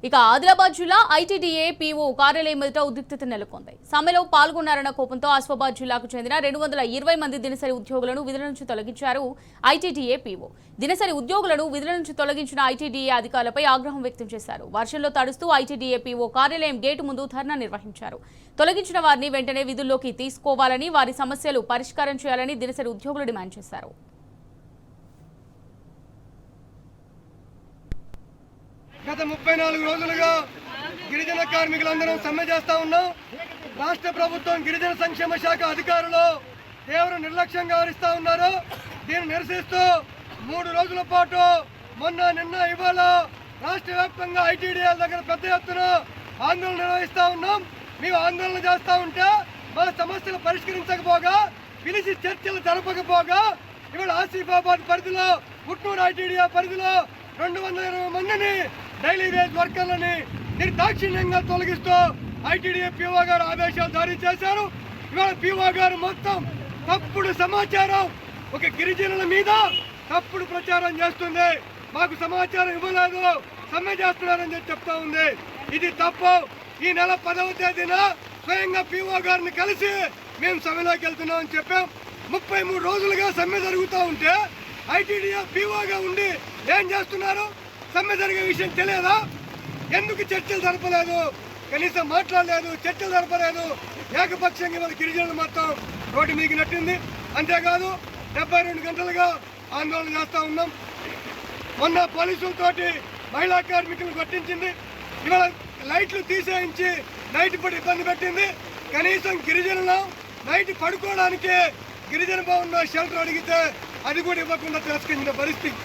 ఇక ఆదిలాబాద్ జిల్లా ITDA PO కార్యాలయం ఎదుట ఉద్రిక్తత నెలకొంది. సమ్మెలో పాల్గొన్నారన్న కోపంతో ఆసిఫాబాద్ జిల్లాకు చెందిన 220 మంది దినసరి ఉద్యోగులను విధుల నుంచి తొలగించారు ఐటీడీఏ పీఓ. దినసరి ఉద్యోగులను విధుల నుంచి తొలగించిన ఐటీడీఏ అధికారులపై ఆగ్రహం వ్యక్తం చేశారు. వర్షంలో తడుస్తూ ఐటీడీఏ పీఓ కార్యాలయం గేటు ముందు ధర్నా నిర్వహించారు. తొలగించిన వారిని వెంటనే విధుల్లోకి తీసుకోవాలని, వారి సమస్యలు పరిష్కారం చేయాలని దినసరి ఉద్యోగులు డిమాండ్ చేశారు. గత 34 రోజులుగా గిరిజన కార్మికులందరం సమ్మె చేస్తా ఉన్నాం. రాష్ట్ర ప్రభుత్వం గిరిజన సంక్షేమ శాఖ అధికారులు తీవ్ర నిర్లక్ష్యంగా వ్యవహరిస్తూ ఉన్నారు. దీన్ని నిరసిస్తూ 3 రోజుల పాటు నిన్న ఇవాళ రాష్ట్ర వ్యాప్తంగా ఐటీడీఏల దగ్గర పెద్ద ఎత్తున ఆందోళన నిర్వహిస్తూ ఉన్నాం. మేము ఆందోళన చేస్తూ ఉంటే మా సమస్యలు పరిష్కరించకపోగా, పిలిచి చర్చలు జరపకపోగా ఇవాళ ఆసిఫాబాద్ పరిధిలో, గుంటూరు ఐటీడీఏ పరిధిలో 220 మందిని డైలీ వేజ్ వర్కర్లని నిర్దాక్షిణ్యంగా తొలగిస్తూ ఐటీడీఏ పీఓ గారు ఆదేశాలు జారీ చేశారు. ఇవాళ పీఓ గారు మొత్తం తప్పుడు సమాచారం ఒక గిరిజనుల మీద తప్పుడు ప్రచారం చేస్తుంది. మాకు సమాచారం ఇవ్వలేదు, సమ్మె చేస్తున్నారని చెప్తా ఉంది. ఇది తప్పు. ఈ నెల 10వ తేదీన స్వయంగా పీఓ గారిని కలిసి మేము సమ్మెలోకి వెళ్తున్నామని చెప్పాం. 33 రోజులుగా సమ్మె జరుగుతూ ఉంటే ఐటీడీఏ పీఓగా ఉండి ఏం చేస్తున్నారు? సమ్మె జరిగే విషయం తెలియదా? ఎందుకు చర్చలు జరపలేదు? కనీసం మాట్లాడలేదు, చర్చలు జరపలేదు. ఏకపక్షంగా మన గిరిజనులు మొత్తం రోడ్డు మీదకి నెట్టింది. అంతేకాదు 72 గంటలుగా ఆందోళన చేస్తూ ఉన్నాం. మొన్న పోలీసులతోటి మహిళా కార్మికులను కొట్టించింది. ఇవాళ లైట్లు తీసేయించి నైట్ పూట ఇబ్బంది పెట్టింది. కనీసం గిరిజనులు నైట్ పడుకోవడానికి గిరిజన భవన్లో షెల్టర్ అడిగితే అది కూడా ఇవ్వకుండా తిరస్కరించిన పరిస్థితి.